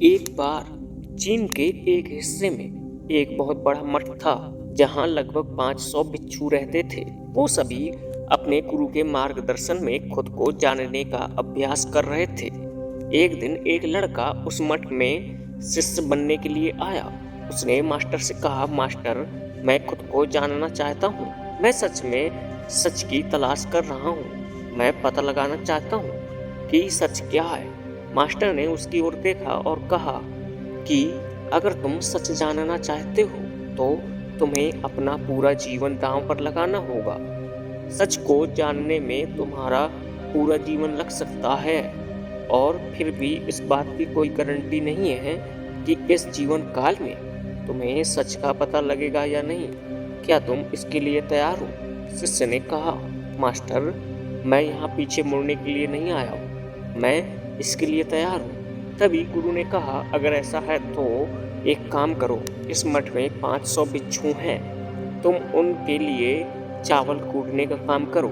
एक बार चीन के एक हिस्से में एक बहुत बड़ा मठ था जहां लगभग 500 भिक्षु रहते थे। वो सभी अपने गुरु के मार्गदर्शन में खुद को जानने का अभ्यास कर रहे थे। एक दिन एक लड़का उस मठ में शिष्य बनने के लिए आया। उसने मास्टर से कहा, मास्टर, मैं खुद को जानना चाहता हूँ। मैं सच में सच की तलाश कर रहा हूँ। मैं पता लगाना चाहता हूँ कि सच क्या है। मास्टर ने उसकी ओर देखा और कहा कि अगर तुम सच जानना चाहते हो तो तुम्हें अपना पूरा जीवन दांव पर लगाना होगा। सच को जानने में तुम्हारा पूरा जीवन लग सकता है और फिर भी इस बात की कोई गारंटी नहीं है कि इस जीवन काल में तुम्हें सच का पता लगेगा या नहीं। क्या तुम इसके लिए तैयार हो? शिष्य ने कहा, मास्टर, मैं यहाँ पीछे मुड़ने के लिए नहीं आया हूँ। मैं इसके लिए तैयार हूँ। तभी गुरु ने कहा, अगर ऐसा है तो एक काम करो, इस मठ में 500 भिक्षु हैं। तुम उनके लिए चावल कूटने का काम करो।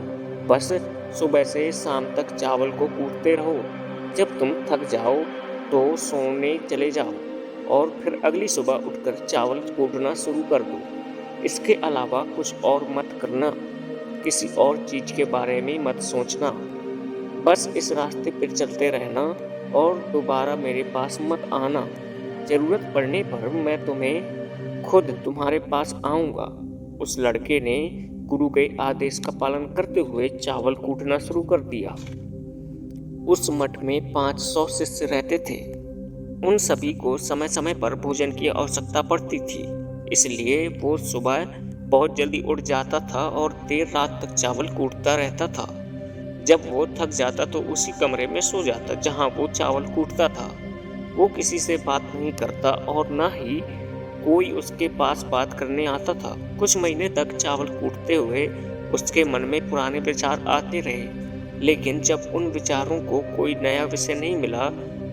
बस सुबह से शाम तक चावल को कूटते रहो। जब तुम थक जाओ तो सोने चले जाओ और फिर अगली सुबह उठकर चावल कूटना शुरू कर दो। इसके अलावा कुछ और मत करना। किसी और चीज के बारे में मत सोचना। बस इस रास्ते पर चलते रहना और दोबारा मेरे पास मत आना। जरूरत पड़ने पर मैं तुम्हें खुद तुम्हारे पास आऊंगा। उस लड़के ने गुरु के आदेश का पालन करते हुए चावल कूटना शुरू कर दिया। उस मठ में 500 शिष्य रहते थे। उन सभी को समय समय पर भोजन की आवश्यकता पड़ती थी, इसलिए वो सुबह बहुत जल्दी उठ जाता था और देर रात तक चावल कूटता रहता था। जब वो थक जाता तो उसी कमरे में सो जाता जहां वो चावल कूटता था। वो किसी से बात नहीं करता और ना ही कोई उसके पास बात करने आता था। कुछ महीने तक चावल कूटते हुए उसके मन में पुराने विचार आते रहे, लेकिन जब उन विचारों को कोई नया विषय नहीं मिला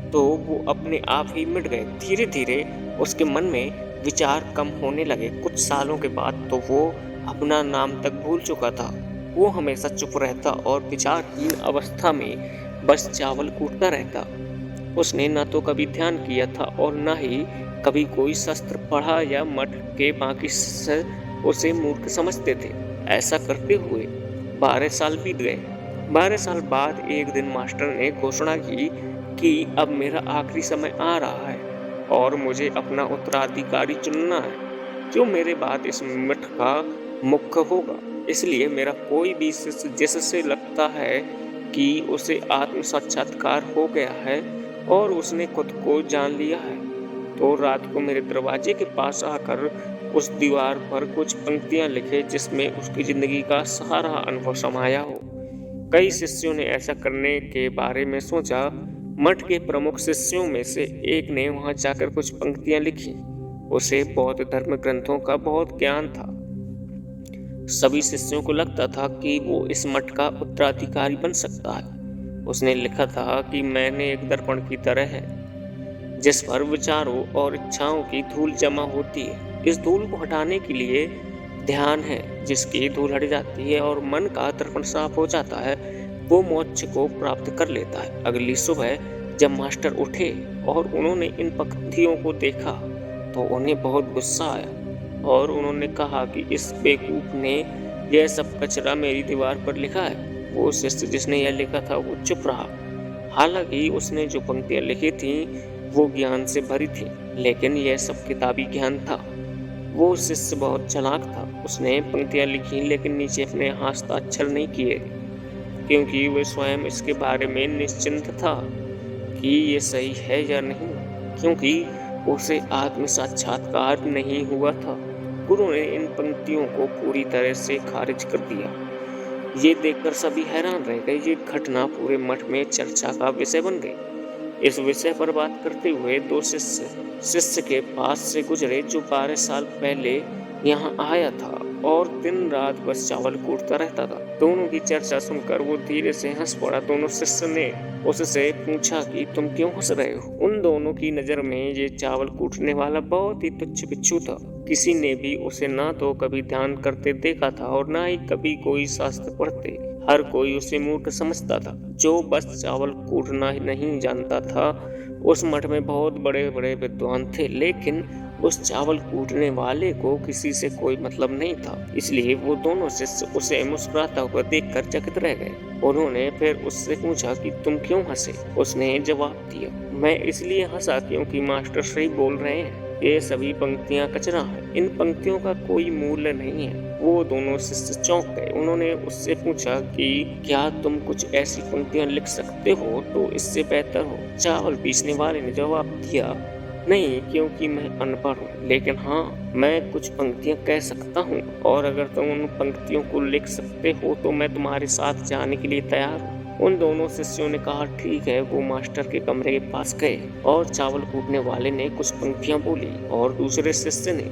तो वो अपने आप ही मिट गए। धीरे धीरे उसके मन में विचार कम होने लगे। कुछ सालों के बाद तो वो अपना नाम तक भूल चुका था। वो हमेशा चुप रहता और विचारहीन अवस्था में बस चावल कूटता रहता। उसने न तो कभी ध्यान किया था और न ही कभी कोई शास्त्र पढ़ा या मठ के बाकी उसे मूर्ख समझते थे। ऐसा करते हुए 12 साल बीत गए। 12 साल बाद एक दिन मास्टर ने घोषणा की कि अब मेरा आखिरी समय आ रहा है और मुझे अपना उत्तराधिकारी चुनना है जो मेरे बाद इस मठ का मुख्य होगा। इसलिए मेरा कोई भी शिष्य जिससे लगता है कि उसे आत्म साक्षात्कार हो गया है और उसने खुद को जान लिया है, तो रात को मेरे दरवाजे के पास आकर उस दीवार पर कुछ पंक्तियां लिखे जिसमें उसकी जिंदगी का सारा अनुभव समाया हो। कई शिष्यों ने ऐसा करने के बारे में सोचा। मठ के प्रमुख शिष्यों में से एक ने वहां जाकर कुछ पंक्तियां लिखी। उसे बौद्ध धर्म ग्रंथों का बहुत ज्ञान था। सभी शिष्यों को लगता था कि वो इस मठ का उत्तराधिकारी बन सकता है। उसने लिखा था कि मैंने एक दर्पण की तरह है जिस पर विचारों और इच्छाओं की धूल जमा होती है। इस धूल को हटाने के लिए ध्यान है। जिसकी धूल हट जाती है और मन का दर्पण साफ हो जाता है, वो मोक्ष को प्राप्त कर लेता है। अगली सुबह जब मास्टर उठे और उन्होंने इन पंक्तियों को देखा तो उन्हें बहुत गुस्सा आया और उन्होंने कहा कि इस बेवकूफ ने यह सब कचरा मेरी दीवार पर लिखा है। वो शिष्य जिसने यह लिखा था वो चुप रहा। हालांकि उसने जो पंक्तियां लिखी थी वो ज्ञान से भरी थी, लेकिन यह सब किताबी ज्ञान था। वो शिष्य बहुत चालाक था। उसने पंक्तियां लिखी लेकिन नीचे अपने हस्ताक्षर नहीं किए, क्योंकि वह स्वयं इसके बारे में निश्चिंत था कि ये सही है या नहीं, क्योंकि उसे आत्म साक्षात्कार नहीं हुआ था। गुरु ने इन पंक्तियों को पूरी तरह से खारिज कर दिया। ये देखकर सभी हैरान रह गए। ये घटना पूरे मठ में चर्चा का विषय बन गई। इस विषय पर बात करते हुए दो शिष्य के पास से गुजरे जो 12 साल पहले यहाँ आया था और दिन रात बस चावल कूटता रहता था। दोनों की चर्चा सुनकर वो धीरे से हंस पड़ा। दोनों शिष्य ने उससे पूछा कि तुम क्यों हंस रहे हो? उन दोनों की नजर में ये चावल कूटने वाला बहुत ही तुच्छ बिच्छू था। किसी ने भी उसे ना तो कभी ध्यान करते देखा था और ना ही कभी कोई शास्त्र पढ़ते। हर कोई उसे मूर्ख समझता था जो बस चावल कूटना ही नहीं जानता था। उस मठ में बहुत बड़े बड़े विद्वान थे, लेकिन उस चावल कूटने वाले को किसी से कोई मतलब नहीं था। इसलिए वो दोनों शिष्य उसे मुस्कुराता हुआ देखकर चकित रह गए। उन्होंने फिर उससे पूछा कि तुम क्यों हंसे? उसने जवाब दिया, मैं इसलिए हंसा क्योंकि मास्टर सही बोल रहे हैं। ये सभी पंक्तियां कचरा है, इन पंक्तियों का कोई मूल्य नहीं है। वो दोनों शिष्य चौंक गए। उन्होंने उससे पूछा कि क्या तुम कुछ ऐसी पंक्तियां लिख सकते हो तो इससे बेहतर हो। चावल पीसने वाले ने जवाब दिया, नहीं, क्योंकि मैं अनपढ़ हूँ, लेकिन हाँ, मैं कुछ पंक्तियां कह सकता हूँ, और अगर तुम उन पंक्तियों को लिख सकते हो तो मैं तुम्हारे साथ जाने के लिए तैयार हूँ। उन दोनों शिष्यों ने कहा, ठीक है। वो मास्टर के कमरे के पास गए और चावल कूटने वाले ने कुछ पंक्तियां बोली और दूसरे शिष्य ने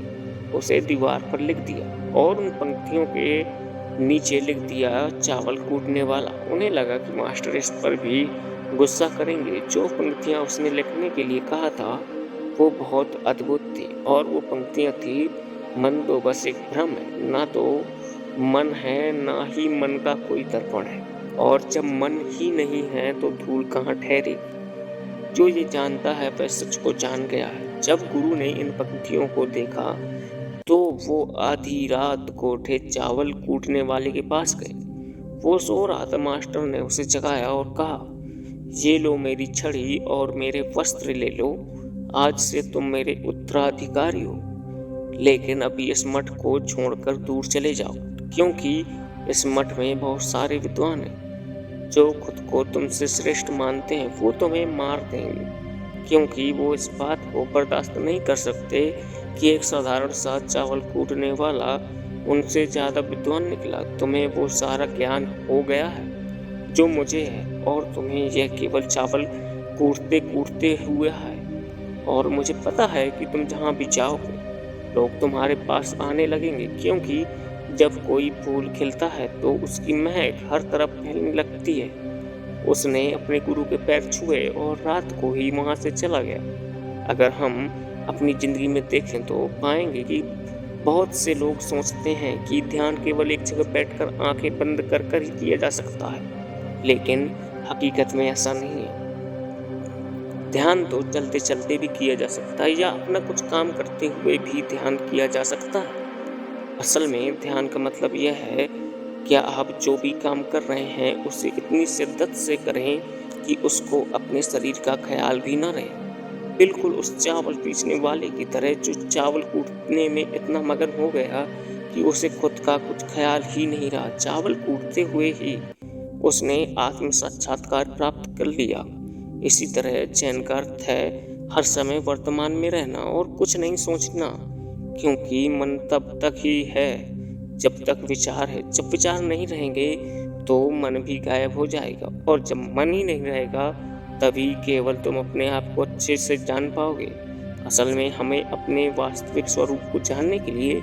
उसे दीवार पर लिख दिया और उन पंक्तियों के नीचे लिख दिया, चावल कूटने वाला। उन्हें लगा कि मास्टर इस पर भी गुस्सा करेंगे। जो पंक्तियां उसने लिखने के लिए कहा था वो बहुत अद्भुत थी, और वो पंक्तियां थी, मन तो बस एक भ्रम है, ना तो मन है ना ही मन का कोई दर्पण है, और जब मन ही नहीं है तो धूल कहाँ ठहरेगी। जो ये जानता है वह सच को जान गया है। जब गुरु ने इन पंक्तियों को देखा तो वो आधी रात को उठे चावल कूटने वाले के पास गए। वो सो रहा था। मास्टर ने उसे जगाया और कहा, ये लो मेरी छड़ी और मेरे वस्त्र ले लो, आज से तुम मेरे उत्तराधिकारी हो। लेकिन अभी इस मठ को छोड़कर दूर चले जाओ, क्योंकि इस मठ में बहुत सारे विद्वान हैं जो खुद को तुमसे श्रेष्ठ मानते हैं। वो तुम्हें मार देंगे, क्योंकि वो इस बात को बर्दाश्त नहीं कर सकते कि एक साधारण सा चावल कूटने वाला उनसे ज्यादा विद्वान निकला। तुम्हें वो सारा ज्ञान हो गया है जो मुझे है, और तुम्हें यह केवल चावल कूटते कूटते हुए है। और मुझे पता है कि तुम जहाँ भी जाओगे लोग तुम्हारे पास आने लगेंगे, क्योंकि जब कोई फूल खिलता है तो उसकी महक हर तरफ फैलने लगती है। उसने अपने गुरु के पैर छुए और रात को ही वहां से चला गया। अगर हम अपनी जिंदगी में देखें तो पाएंगे कि बहुत से लोग सोचते हैं कि ध्यान केवल एक जगह बैठकर आंखें बंद कर कर ही किया जा सकता है, लेकिन हकीकत में ऐसा नहीं है। ध्यान तो चलते चलते भी किया जा सकता है, या अपना कुछ काम करते हुए भी ध्यान किया जा सकता है। असल में ध्यान का मतलब यह है कि आप जो भी काम कर रहे हैं उसे इतनी शिद्दत से करें कि उसको अपने शरीर का ख्याल भी ना रहे। बिल्कुल उस चावल पीसने वाले की तरह जो चावल कूटने में इतना मगन हो गया कि उसे खुद का कुछ ख्याल ही नहीं रहा। चावल कूटते हुए ही उसने आत्म साक्षात्कार प्राप्त कर लिया। इसी तरह चैन का अर्थ है हर समय वर्तमान में रहना और कुछ नहीं सोचना, क्योंकि मन तब तक ही है जब तक विचार है। जब विचार नहीं रहेंगे तो मन भी गायब हो जाएगा, और जब मन ही नहीं रहेगा तभी केवल तुम अपने आप को अच्छे से जान पाओगे। असल में हमें अपने वास्तविक स्वरूप को जानने के लिए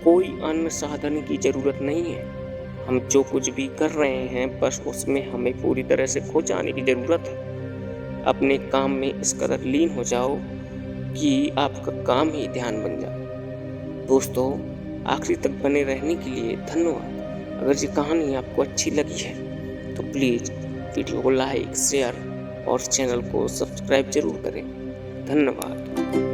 कोई अन्य साधन की जरूरत नहीं है। हम जो कुछ भी कर रहे हैं बस उसमें हमें पूरी तरह से खो जाने की जरूरत है। अपने काम में इस कदर लीन हो जाओ कि आपका काम ही ध्यान बन जाए। दोस्तों, आखिरी तक बने रहने के लिए धन्यवाद। अगर ये कहानी आपको अच्छी लगी है तो प्लीज़ वीडियो को लाइक, शेयर और चैनल को सब्सक्राइब जरूर करें। धन्यवाद।